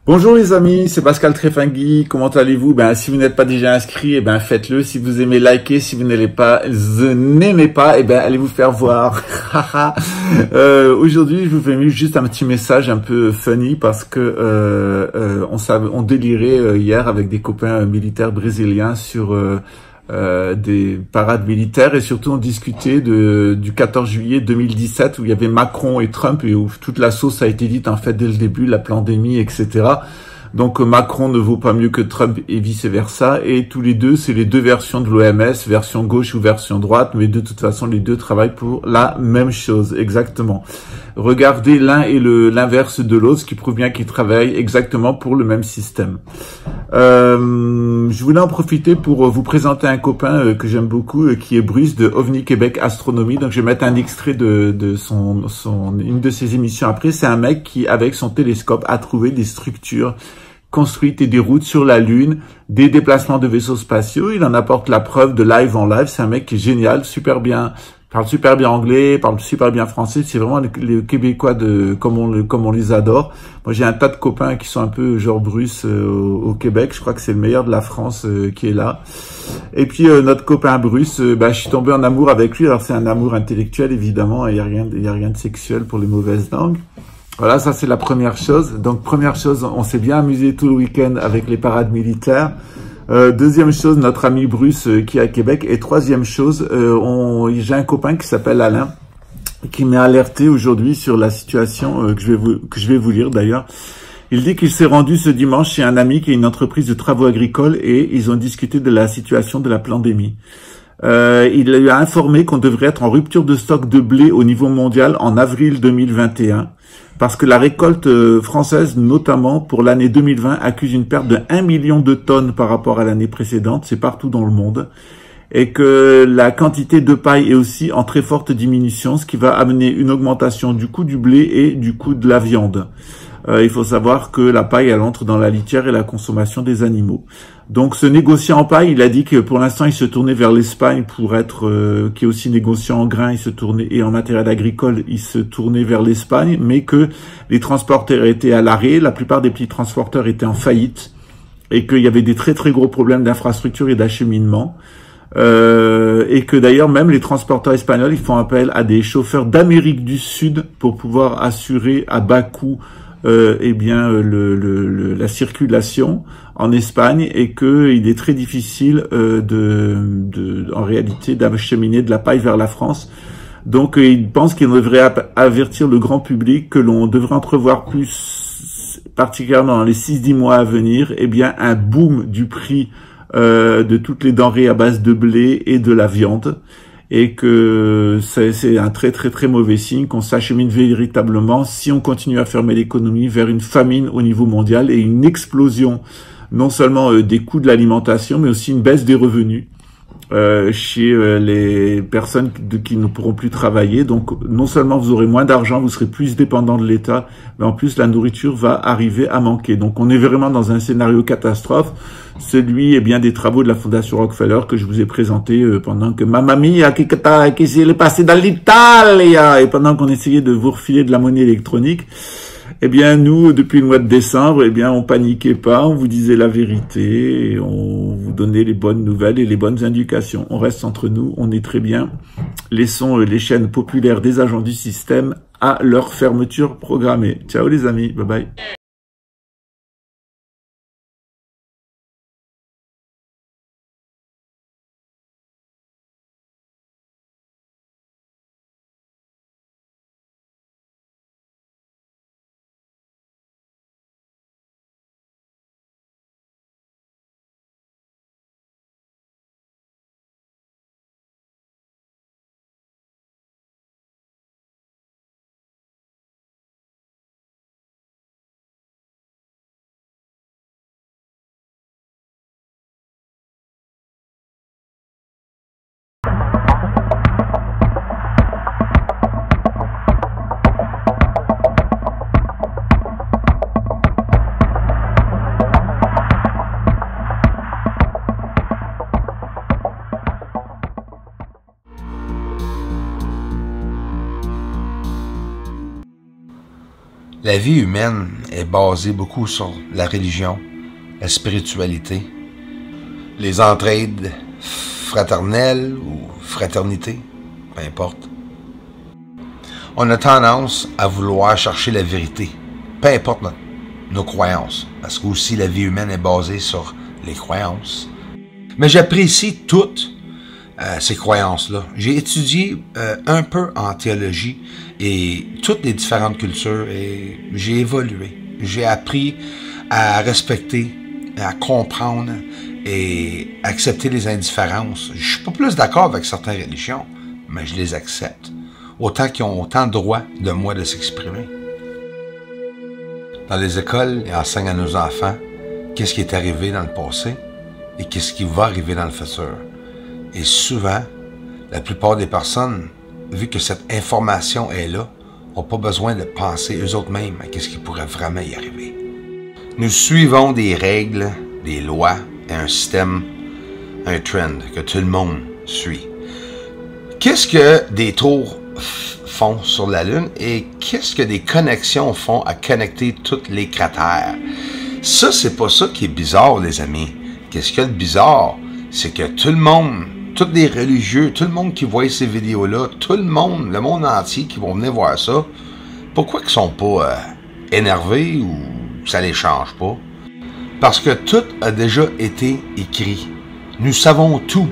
Bonjour les amis, c'est Pascal Trefangui, comment allez-vous? Si vous n'êtes pas déjà inscrit, faites-le. Si vous aimez liker, si vous n'aimez pas, allez vous faire voir. Aujourd'hui, je vous fais juste un petit message un peu funny parce que on délirait hier avec des copains militaires brésiliens sur des parades militaires et surtout on discutait du 14 juillet 2017 où il y avait Macron et Trump et où toute la sauce a été dite en fait dès le début, la pandémie, etc. Donc Macron ne vaut pas mieux que Trump et vice-versa. Et tous les deux, c'est les deux versions de l'OMS, version gauche ou version droite, mais de toute façon, les deux travaillent pour la même chose, exactement. Regardez l'un et l'inverse de l'autre, ce qui prouve bien qu'ils travaillent exactement pour le même système. Je voulais en profiter pour vous présenter un copain que j'aime beaucoup, qui est Bruce de OVNI Québec Astronomie. Donc je vais mettre un extrait de une de ses émissions après. C'est un mec qui, avec son télescope, a trouvé des structures construites et des routes sur la Lune, des déplacements de vaisseaux spatiaux. Il en apporte la preuve de live en live. C'est un mec qui est génial, parle super bien anglais, parle super bien français. C'est vraiment les Québécois comme on les adore. Moi, j'ai un tas de copains qui sont un peu genre Bruce au Québec. Je crois que c'est le meilleur de la France qui est là. Et puis notre copain Bruce, je suis tombé en amour avec lui. Alors c'est un amour intellectuel évidemment. Il y a rien de sexuel pour les mauvaises langues. Voilà, ça c'est la première chose. Donc première chose, on s'est bien amusé tout le week-end avec les parades militaires. Deuxième chose, notre ami Bruce qui est à Québec. Et troisième chose, j'ai un copain qui s'appelle Alain qui m'a alerté aujourd'hui sur la situation que je vais vous lire d'ailleurs. Il dit qu'il s'est rendu ce dimanche chez un ami qui a une entreprise de travaux agricoles et ils ont discuté de la situation de la pandémie. Il lui a informé qu'on devrait être en rupture de stock de blé au niveau mondial en avril 2021 parce que la récolte française, notamment pour l'année 2020, accuse une perte de 1 million de tonnes par rapport à l'année précédente, c'est partout dans le monde, et que la quantité de paille est aussi en très forte diminution, ce qui va amener une augmentation du coût du blé et du coût de la viande. Il faut savoir que la paille, elle entre dans la litière et la consommation des animaux. Donc ce négociant en paille, il a dit que pour l'instant, il se tournait vers l'Espagne pour être, qui est aussi négociant en grains, et en matériel agricole, il se tournait vers l'Espagne, mais que les transporteurs étaient à l'arrêt, la plupart des petits transporteurs étaient en faillite, et qu'il y avait des très très gros problèmes d'infrastructure et d'acheminement. Et que d'ailleurs même les transporteurs espagnols, ils font appel à des chauffeurs d'Amérique du Sud pour pouvoir assurer à bas coût la circulation en Espagne et que il est très difficile en réalité d'acheminer de la paille vers la France. Donc il pense qu'il devrait avertir le grand public que l'on devrait entrevoir plus, particulièrement dans les 6-10 mois à venir, un boom du prix de toutes les denrées à base de blé et de la viande, et que c'est un très très très mauvais signe qu'on s'achemine véritablement, si on continue à fermer l'économie, vers une famine au niveau mondial et une explosion non seulement des coûts de l'alimentation, mais aussi une baisse des revenus chez les personnes qui ne pourront plus travailler. Donc non seulement vous aurez moins d'argent, vous serez plus dépendant de l'État, mais en plus la nourriture va arriver à manquer. Donc on est vraiment dans un scénario catastrophe, celui des travaux de la Fondation Rockefeller que je vous ai présenté pendant que Mamma Mia qui s'est passé dans l'Italie et pendant qu'on essayait de vous refiler de la monnaie électronique. Nous, depuis le mois de décembre, on paniquait pas, on vous disait la vérité, et on vous donnait les bonnes nouvelles et les bonnes indications. On reste entre nous, on est très bien. Laissons les chaînes populaires des agents du système à leur fermeture programmée. Ciao les amis, bye bye. La vie humaine est basée beaucoup sur la religion, la spiritualité, les entraides fraternelles ou fraternité, peu importe. On a tendance à vouloir chercher la vérité, peu importe nos croyances, parce que aussi la vie humaine est basée sur les croyances. Mais j'apprécie toutes ces croyances-là. J'ai étudié un peu en théologie et toutes les différentes cultures et j'ai évolué. J'ai appris à respecter, à comprendre et accepter les indifférences. Je suis pas plus d'accord avec certaines religions, mais je les accepte. Autant qu'ils ont autant de droit de moi de s'exprimer. Dans les écoles, ils enseignent à nos enfants qu'est-ce qui est arrivé dans le passé et qu'est-ce qui va arriver dans le futur. Et souvent, la plupart des personnes, vu que cette information est là, n'ont pas besoin de penser eux-mêmes à qu'est-ce qui pourrait vraiment y arriver. Nous suivons des règles, des lois et un système, un trend que tout le monde suit. Qu'est-ce que des tours font sur la Lune et qu'est-ce que des connexions font à connecter tous les cratères? Ça, c'est pas ça qui est bizarre, les amis. Qu'est-ce qu'il y a de bizarre? C'est que tout le monde, tous les religieux, tout le monde qui voit ces vidéos-là, tout le monde entier qui vont venir voir ça, pourquoi ils sont pas énervés ou ça les change pas? Parce que tout a déjà été écrit. Nous savons tout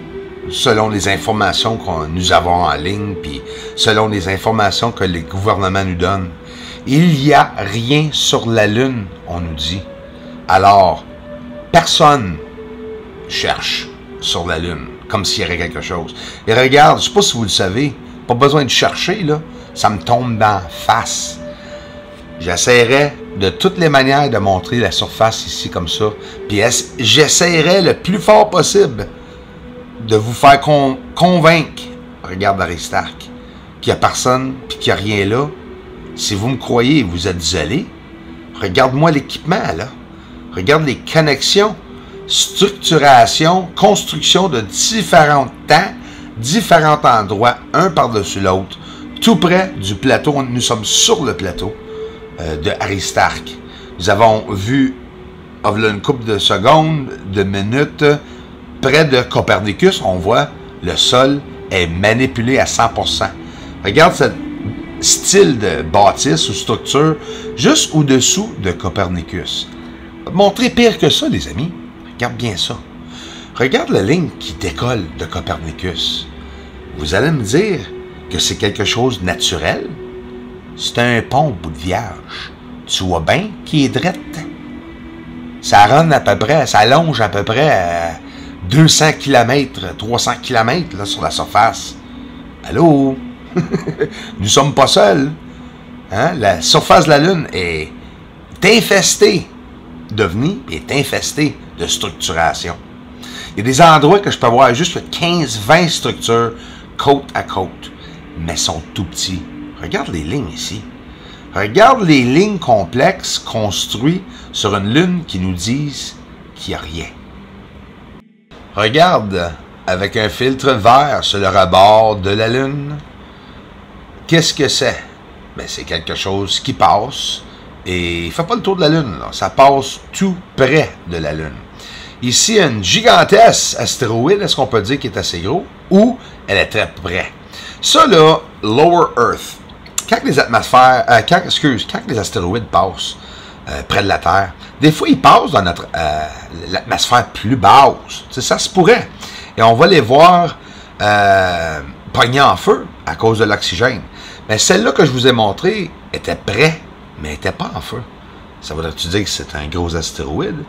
selon les informations que nous avons en ligne, puis selon les informations que les gouvernements nous donnent. Il n'y a rien sur la Lune, on nous dit. Alors, personne cherche sur la Lune, comme s'il y avait quelque chose. Et regarde, je ne sais pas si vous le savez, pas besoin de chercher, là, ça me tombe dans la face. J'essaierai de toutes les manières de montrer la surface ici comme ça, puis j'essaierai le plus fort possible de vous faire convaincre, regarde Aristarque, qu'il n'y a personne, puis qu'il n'y a rien là. Si vous me croyez, vous êtes isolé, regarde-moi l'équipement, là. Regarde les connexions, structuration, construction de différents temps, différents endroits, un par-dessus l'autre, tout près du plateau. Nous sommes sur le plateau de Aristarque. Nous avons vu, il y a une couple de secondes, de minutes, près de Copernicus, on voit le sol est manipulé à 100%. Regarde ce style de bâtisse ou structure juste au-dessous de Copernicus. Montrer pire que ça, les amis. Regarde bien ça. Regarde la ligne qui décolle de Copernicus. Vous allez me dire que c'est quelque chose de naturel? C'est un pont au bout de vierge. Tu vois bien qu'il est drette. Ça run à peu près, ça allonge à peu près à 200 km, 300 km là, sur la surface. Allô? Nous sommes pas seuls. Hein? La surface de la Lune est infestée d'ovnis, est infestée de structuration. Il y a des endroits que je peux voir juste 15-20 structures côte à côte, mais sont tout petits. Regarde les lignes ici. Regarde les lignes complexes construites sur une Lune qui nous disent qu'il n'y a rien. Regarde avec un filtre vert sur le rebord de la Lune. Qu'est-ce que c'est? Ben, c'est quelque chose qui passe et il ne fait pas le tour de la Lune. Là. Ça passe tout près de la Lune. Ici, une gigantesque astéroïde, est-ce qu'on peut dire qu'il est assez gros? Ou elle est très près. Ça, là, Lower Earth. Quand les atmosphères, quand les astéroïdes passent près de la Terre, des fois, ils passent dans notre l'atmosphère plus basse. T'sais, ça se pourrait. Et on va les voir pogner en feu à cause de l'oxygène. Mais celle-là que je vous ai montrée était près, mais elle n'était pas en feu. Ça voudrait-tu dire que c'est un gros astéroïde?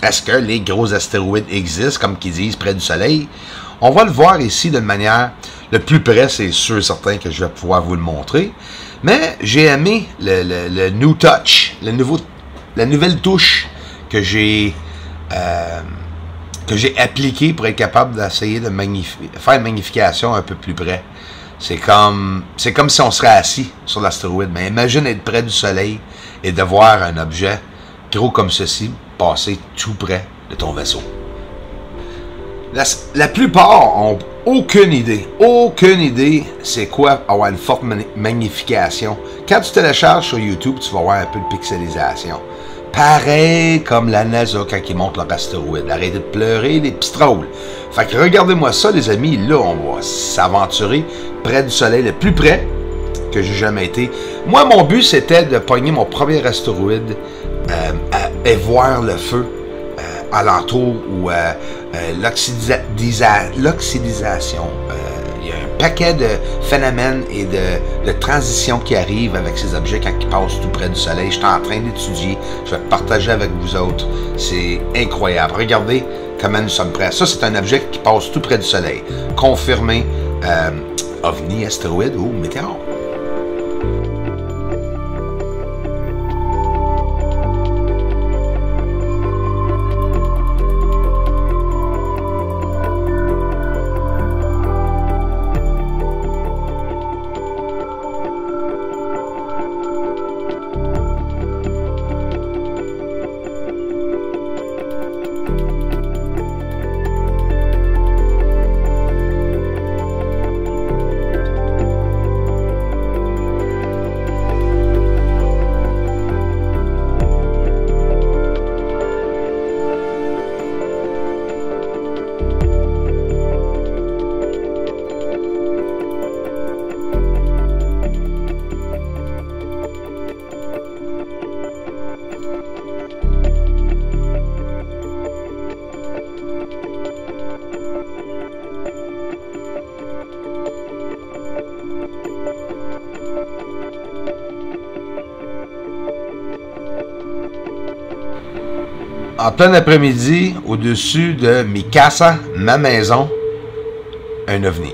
Est-ce que les gros astéroïdes existent, comme qu'ils disent, près du Soleil? On va le voir ici d'une manière le plus près, c'est sûr et certain que je vais pouvoir vous le montrer. Mais j'ai aimé le New Touch, la nouvelle touche que j'ai appliquée pour être capable d'essayer de faire une magnification un peu plus près. C'est comme si on serait assis sur l'astéroïde. Mais imagine être près du Soleil et de voir un objet gros comme ceci passer tout près de ton vaisseau. La plupart ont aucune idée c'est quoi avoir une forte magnification. Quand tu télécharges sur YouTube, tu vas voir un peu de pixelisation. Pareil comme la NASA quand ils montrent leur astéroïde. Arrêtez de pleurer, les petits trolls. Fait que regardez-moi ça, les amis. Là, on va s'aventurer près du soleil, le plus près que j'ai jamais été. Moi, mon but, c'était de pogner mon premier astéroïde et voir le feu alentour ou l'oxydisation. Il y a un paquet de phénomènes et de transitions qui arrivent avec ces objets quand ils passent tout près du soleil. Je suis en train d'étudier. Je vais partager avec vous autres. C'est incroyable. Regardez comment nous sommes prêts. Ça, c'est un objet qui passe tout près du soleil. Confirmé ovni, astéroïde ou météore. En plein après-midi, au-dessus de mi casa, ma maison, un ovni.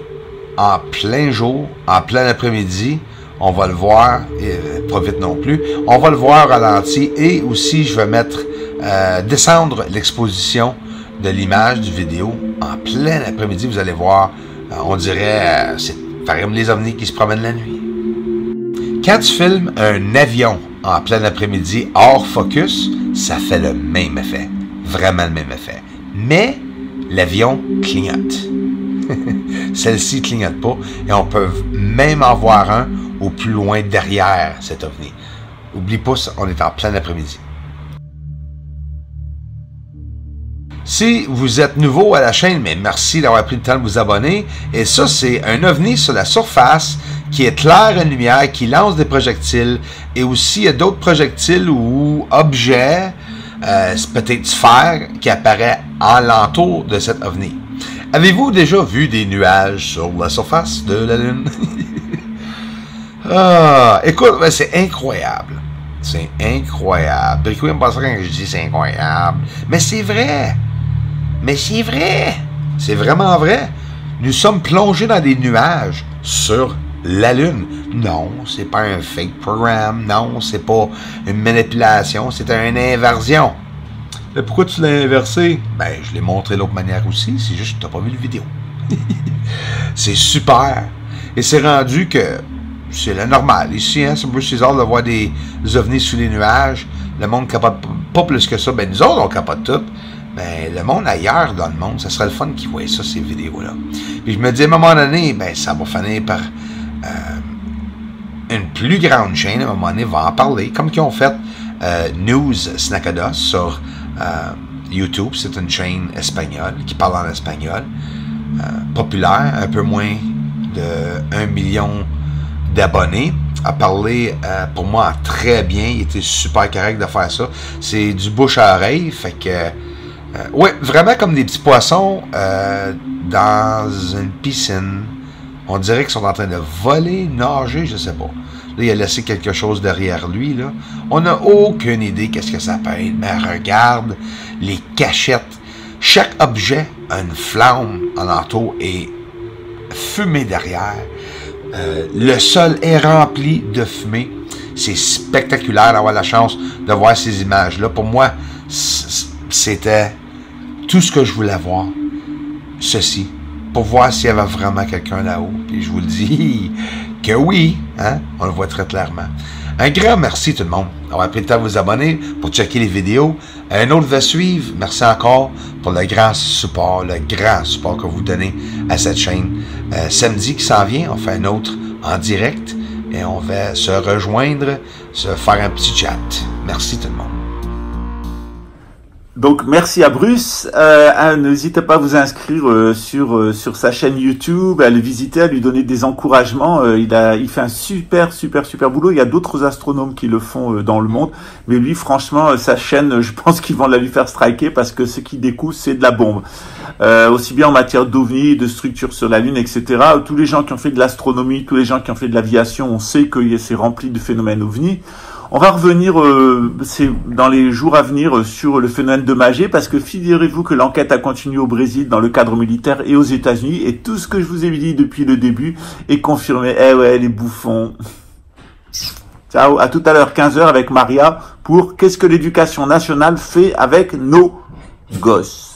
En plein jour, en plein après-midi, on va le voir, pas vite non plus, on va le voir au ralenti et aussi je vais mettre, descendre l'exposition de l'image, du vidéo. En plein après-midi, vous allez voir, on dirait, c'est par exemple les ovnis qui se promènent la nuit. Quand tu filmes un avion en plein après-midi hors focus, ça fait le même effet. Vraiment le même effet. Mais l'avion clignote. Celle-ci ne clignote pas. Et on peut même en voir un au plus loin derrière cet ovni. Oublie pas, on est en plein après-midi. Si vous êtes nouveau à la chaîne, mais merci d'avoir pris le temps de vous abonner. Et ça, c'est un ovni sur la surface qui éclaire une lumière, qui lance des projectiles. Et aussi, il y a d'autres projectiles ou objets, peut-être sphères, qui apparaissent alentour de cet ovni. Avez-vous déjà vu des nuages sur la surface de la Lune? Écoute, c'est incroyable. C'est incroyable. Brico, il me passe quand je dis c'est incroyable. Mais c'est vrai. Mais c'est vrai. C'est vraiment vrai. Nous sommes plongés dans des nuages sur la Lune. Non, c'est pas un fake programme. Non, c'est pas une manipulation. C'est une inversion. Mais pourquoi tu l'as inversé? Ben, je l'ai montré de l'autre manière aussi. C'est juste que tu n'as pas vu la vidéo. C'est super. Et c'est rendu que c'est le normal. Ici, hein, c'est Bruce César de voir des ovnis sous les nuages. Le monde capote pas plus que ça. Ben, nous autres, on capote tout. Ben, le monde ailleurs dans le monde, ça serait le fun qu'ils voient ça, ces vidéos-là. Puis je me dis, à un moment donné, ben, ça va finir par une plus grande chaîne, à un moment donné, va en parler. Comme qu'ils ont fait News Snackados sur YouTube. C'est une chaîne espagnole qui parle en espagnol. Populaire, un peu moins de 1 million d'abonnés. A parlé pour moi très bien. Il était super correct de faire ça. C'est du bouche à oreille. Fait que ouais, vraiment comme des petits poissons dans une piscine. On dirait qu'ils sont en train de voler, nager, je sais pas. Là, il a laissé quelque chose derrière lui, là. On n'a aucune idée qu'est-ce que ça peut être. Mais regarde les cachettes. Chaque objet a une flamme alentour et fumée derrière. Le sol est rempli de fumée. C'est spectaculaire d'avoir la chance de voir ces images-là. Pour moi, c'était tout ce que je voulais voir. Ceci. Pour voir s'il y avait vraiment quelqu'un là-haut. Puis je vous le dis que oui, hein, on le voit très clairement. Un grand merci tout le monde d'avoir pris le temps de vous abonner pour checker les vidéos. Un autre va suivre. Merci encore pour le grand support que vous donnez à cette chaîne. Samedi qui s'en vient, on fait un autre en direct et on va se rejoindre, se faire un petit chat. Merci tout le monde. Donc merci à Bruce. N'hésitez pas à vous inscrire sur sa chaîne YouTube, à le visiter, à lui donner des encouragements. Il fait un super boulot. Il y a d'autres astronomes qui le font dans le monde, mais lui franchement sa chaîne, je pense qu'ils vont la lui faire striker parce que ce qu'il découvre c'est de la bombe. Aussi bien en matière d'ovnis, de structures sur la Lune, etc. Tous les gens qui ont fait de l'astronomie, tous les gens qui ont fait de l'aviation, on sait que c'est rempli de phénomènes ovnis. On va revenir dans les jours à venir sur le phénomène de Magé, parce que figurez-vous que l'enquête a continué au Brésil dans le cadre militaire et aux États-Unis, et tout ce que je vous ai dit depuis le début est confirmé. Eh ouais, les bouffons. Ciao, à tout à l'heure 15h avec Maria pour Qu'est-ce que l'éducation nationale fait avec nos gosses.